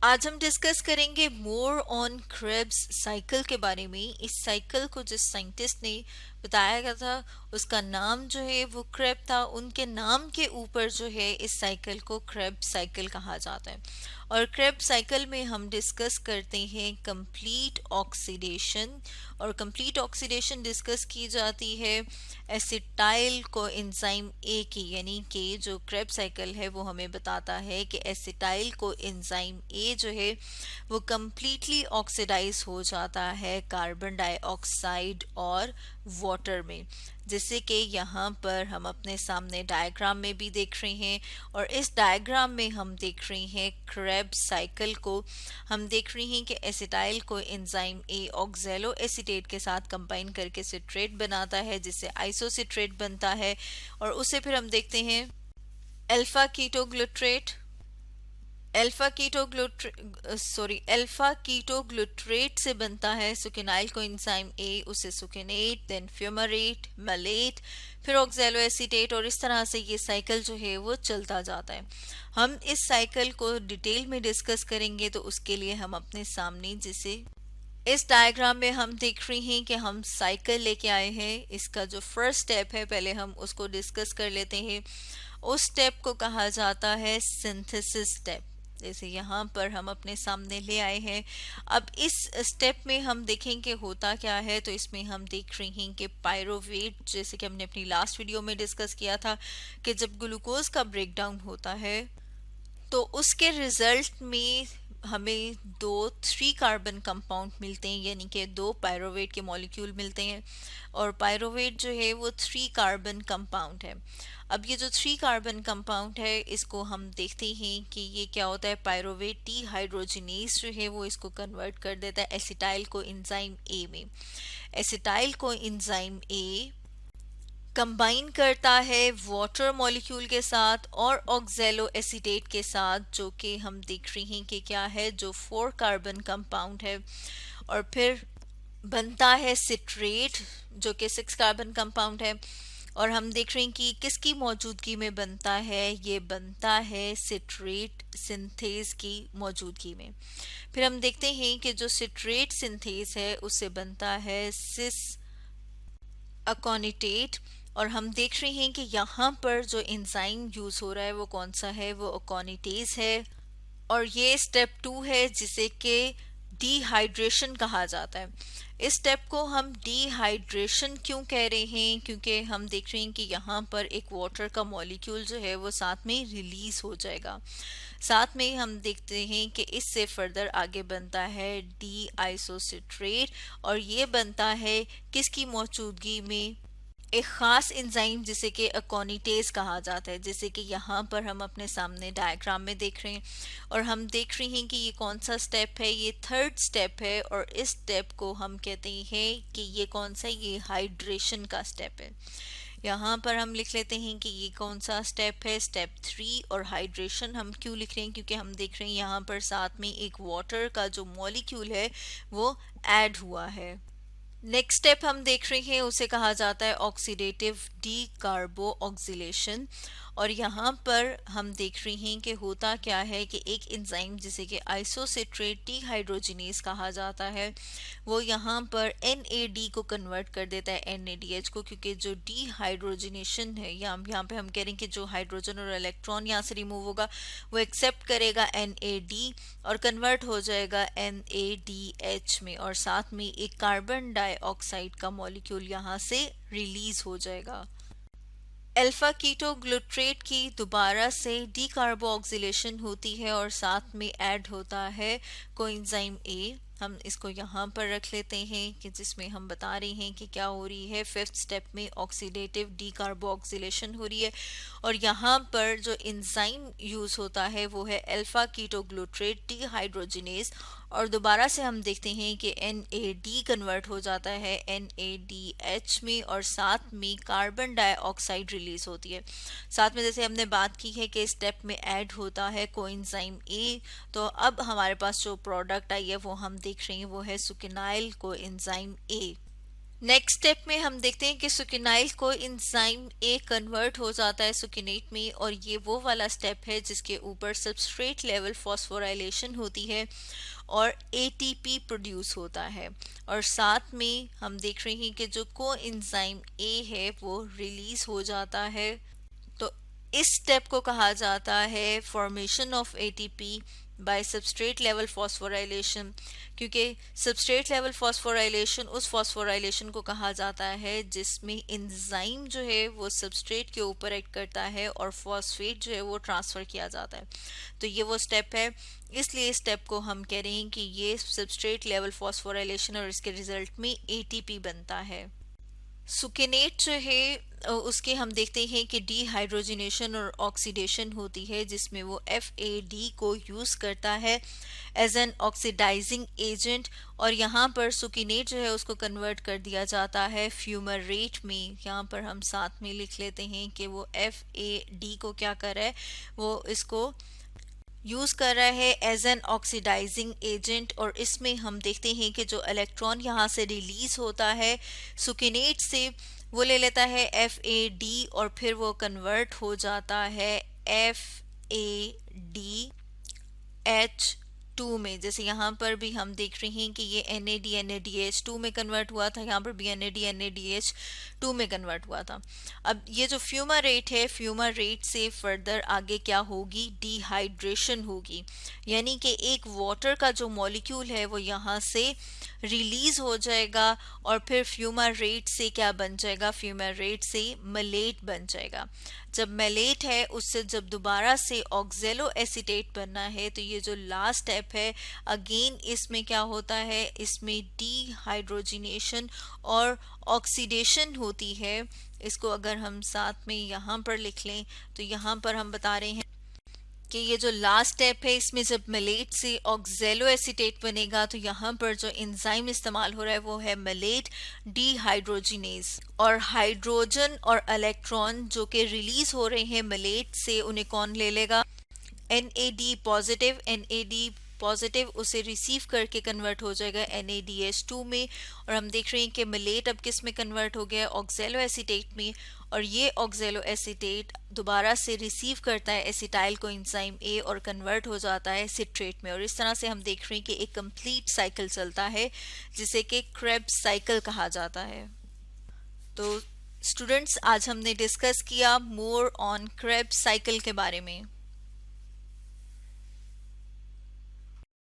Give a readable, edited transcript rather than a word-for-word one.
आज हम डिस्कस करेंगे मोर ऑन क्रेब्स साइकिल के बारे में। इस साइकिल को जिस साइंटिस्ट ने बताया गया था उसका नाम जो है वो क्रेब था। उनके नाम के ऊपर जो है इस साइकिल को क्रेब साइकिल कहा जाता है। और क्रेब साइकिल में हम डिस्कस करते हैं कंप्लीट ऑक्सीडेशन। और कंप्लीट ऑक्सीडेशन डिस्कस की जाती है एसिटाइल को एंजाइम ए की, यानी कि जो क्रेब साइकिल है वो हमें बताता है कि एसिटाइल को एंजाइम ए जो है वो कंप्लीटली ऑक्सीडाइज हो जाता है कार्बन डाइऑक्साइड और वाटर में, जैसे कि यहाँ पर हम अपने सामने डायग्राम में भी देख रहे हैं। और इस डायग्राम में हम देख रहे हैं क्रेब साइकिल को। हम देख रहे हैं कि acetyl co enzyme A oxalo acetate के साथ कंबाइन करके सिट्रेट बनाता है, जिससे आइसोसिट्रेट बनता है। और उसे फिर हम देखते हैं अल्फा कीटोग्लूट्रेट अल्फा कीटोग्लूट्रेट से बनता है सुकेनाइल कोएंजाइम ए, उसे सुकेनेट, देन फ्यूमारेट, मैलेट, फिर ऑक्सैलो एसीटेट। और इस तरह से ये साइकिल जो है वो चलता जाता है। हम इस साइकिल को डिटेल में डिस्कस करेंगे, तो उसके लिए हम अपने सामने जिसे इस डायग्राम में हम देख रहे हैं कि हम साइकिल लेके आए हैं। इसका जो फर्स्ट स्टेप है पहले हम उसको डिस्कस कर लेते हैं। उस स्टेप को कहा जाता है सिंथेसिस स्टेप, जैसे यहाँ पर हम अपने सामने ले आए हैं। अब इस स्टेप में हम देखेंगे होता क्या है। तो इसमें हम देख रहे हैं कि पायरोवेट, जैसे कि हमने अपनी लास्ट वीडियो में डिस्कस किया था कि जब ग्लूकोज का ब्रेकडाउन होता है तो उसके रिजल्ट में हमें दो 3 कार्बन कंपाउंड मिलते हैं, यानी कि 2 पायरोवेट के मॉलिक्यूल मिलते हैं। और पायरोवेट जो है वो 3 कार्बन कंपाउंड है। अब ये जो 3 कार्बन कंपाउंड है इसको हम देखते हैं कि ये क्या होता है। पायरोवेट डीहाइड्रोजिनेज जो है वो इसको कन्वर्ट कर देता है एसिटाइल को एंजाइम ए में। Acetyl co enzyme A combine करता है वाटर मॉलिक्यूल के साथ और ऑक्सैलो एसीटेट के साथ, जो कि हम देख रहे हैं कि क्या है, जो 4 कार्बन कंपाउंड है। और फिर बनता है सिट्रेट जो कि 6 कार्बन कंपाउंड है। और हम देख रहे हैं कि किसकी मौजूदगी में बनता है, ये बनता है सिट्रेट सिंथेज की मौजूदगी में। फिर हम देखते हैं कि जो सिट्रेट सिंथेज है उससे बनता है सिस अकोनिटेट। और हम देख रहे हैं कि यहाँ पर जो एंजाइम यूज हो रहा है वो कौन सा है, वो अकोनिटेज है। और ये स्टेप 2 है जिसे कि डिहाइड्रेशन कहा जाता है। इस स्टेप को हम डिहाइड्रेशन क्यों कह रहे हैं, क्योंकि हम देख रहे हैं कि यहाँ पर एक वाटर का मॉलिक्यूल जो है वो साथ में रिलीज हो जाएगा। साथ में हम देखते हैं कि इससे फर्दर आगे बनता है डी आइसोसिट्रेट। और ये बनता है किसकी मौजूदगी में, एक खास एंजाइम जिसे कि अकोनिटेज कहा जाता है, जैसे कि यहाँ पर हम अपने सामने डायग्राम में देख रहे हैं। और हम देख रहे हैं कि ये कौन सा स्टेप है, ये 3rd स्टेप है। और इस स्टेप को हम कहते हैं कि ये कौन सा, ये हाइड्रेशन का स्टेप है। यहाँ पर हम लिख लेते हैं कि ये कौन सा स्टेप है, स्टेप 3। और हाइड्रेशन हम क्यों लिख रहे हैं, क्योंकि हम देख रहे हैं यहाँ पर साथ में एक वाटर का जो मॉलिक्यूल है वो ऐड हुआ है। नेक्स्ट स्टेप हम देख रहे हैं उसे कहा जाता है ऑक्सीडेटिव डीकार्बो ऑक्सीलेशन। और यहाँ पर हम देख रहे हैं कि होता क्या है कि एक एंजाइम जिसे कि आइसोसिट्रेट डीहाइड्रोजिनेज कहा जाता है वो यहाँ पर NAD को कन्वर्ट कर देता है NADH को, क्योंकि जो डीहाइड्रोजिनेशन है यहाँ पे हम कह रहे हैं कि जो हाइड्रोजन और इलेक्ट्रॉन यहाँ से रिमूव होगा वो एक्सेप्ट करेगा NAD और कन्वर्ट हो जाएगा NADH में। और साथ में एक कार्बन डाइऑक्साइड का मॉलिक्यूल यहाँ से रिलीज हो जाएगा। अल्फा कीटोग्लूट्रेट की दोबारा से डीकार्बोक्सिलेशन होती है और साथ में ऐड होता है कोएंजाइम ए। हम इसको यहाँ पर रख लेते हैं कि जिसमें हम बता रहे हैं कि क्या हो रही है, 5th स्टेप में ऑक्सीडेटिव डीकार्बोक्सिलेशन हो रही है। और यहाँ पर जो एंजाइम यूज होता है वो है अल्फा कीटोग्लूट्रेट डीहाइड्रोजिनेज। और दोबारा से हम देखते हैं कि NAD कन्वर्ट हो जाता है NADH में और साथ में कार्बन डाइऑक्साइड रिलीज होती है। साथ में जैसे हमने बात की है कि स्टेप में ऐड होता है कोएंजाइम ए। तो अब हमारे पास जो प्रोडक्ट आई है वो हम देख रहे हैं वो है सुकेनाइल कोएंजाइम ए। नेक्स्ट स्टेप में हम देखते हैं कि सुकिनाइल को इंजाइम ए कन्वर्ट हो जाता है सुकिनेट में, और ये वो वाला स्टेप है जिसके ऊपर सबस्ट्रेट लेवल फॉस्फोराइलेशन होती है और एटीपी प्रोड्यूस होता है। और साथ में हम देख रहे हैं कि जो को इंजाइम ए है वो रिलीज हो जाता है। तो इस स्टेप को कहा जाता है formation of ATP bye substrate level phosphorylation, क्योंकि सबस्ट्रेट लेवल फॉस्फोराइलेशन उस फॉस्फोराइलेशन को कहा जाता है जिसमें एंजाइम जो है वो सबस्ट्रेट के ऊपर एक्ट करता है और फॉस्फेट जो है वो ट्रांसफर किया जाता है। तो ये वो स्टेप है, इसलिए इस स्टेप को हम कह रहे हैं कि ये सबस्ट्रेट लेवल फॉस्फोराइलेशन और इसके रिजल्ट में एटीपी बनता है। सुकेनेट जो है उसके हम देखते हैं कि डीहाइड्रोजिनेशन और ऑक्सीडेशन होती है, जिसमें वो FAD को यूज़ करता है एज एन ऑक्सीडाइजिंग एजेंट, और यहाँ पर सुकिनेट जो है उसको कन्वर्ट कर दिया जाता है फ्यूमरेट में। यहाँ पर हम साथ में लिख लेते हैं कि वो FAD को क्या कर रहा है, वो इसको यूज कर रहा है एज एन ऑक्सीडाइजिंग एजेंट। और इसमें हम देखते हैं कि जो इलेक्ट्रॉन यहाँ से रिलीज होता है सुकिनेट से, वो ले लेता है FAD और फिर वो कन्वर्ट हो जाता है FADH2 में। जैसे यहाँ पर भी हम देख रहे हैं कि ये NAD NADH2 में कन्वर्ट हुआ था, यहाँ पर भी NAD NADH2 में कन्वर्ट हुआ था। अब ये जो फ्यूमा रेट है, फ्यूमा रेट से फर्दर आगे क्या होगी, डिहाइड्रेशन होगी, यानी कि एक वाटर का जो मॉलिक्यूल है वो यहाँ से रिलीज हो जाएगा और फिर फ्यूमा रेट से क्या बन जाएगा, फ्यूमा रेट से मलेट बन जाएगा। जब मेलेट है उससे जब दोबारा से ऑक्जेलो एसीटेट बनना है, तो ये जो लास्ट स्टेप है अगेन इसमें क्या होता है, इसमें डीहाइड्रोजिनेशन और ऑक्सीडेशन होती है। इसको अगर हम साथ में यहाँ पर लिख लें तो यहाँ पर हम बता रहे हैं कि ये जो लास्ट स्टेप है इसमें जब मेलेट से ऑक्जेलो एसीटेट बनेगा, तो यहाँ पर जो एंजाइम इस्तेमाल हो रहा है वो है मेलेट डीहाइड्रोजिनेज। और हाइड्रोजन और इलेक्ट्रॉन जो कि रिलीज हो रहे हैं मेलेट से, उन्हें कौन ले लेगा, NAD पॉजिटिव उसे रिसीव करके कन्वर्ट हो जाएगा NADH2 में। और हम देख रहे हैं कि मेलेट अब किस में कन्वर्ट हो गया, ऑक्जेलो एसीटेट में, और ये ऑक्जेलो एसीटेट दोबारा से रिसीव करता है एसिटाइल को एंजाइम ए और कन्वर्ट हो जाता है सिट्रेट में। और इस तरह से हम देख रहे हैं कि एक कंप्लीट साइकिल चलता है जिसे कि क्रेब्स साइकिल कहा जाता है। तो स्टूडेंट्स, आज हमने डिस्कस किया मोर ऑन क्रेब्स साइकिल के बारे में।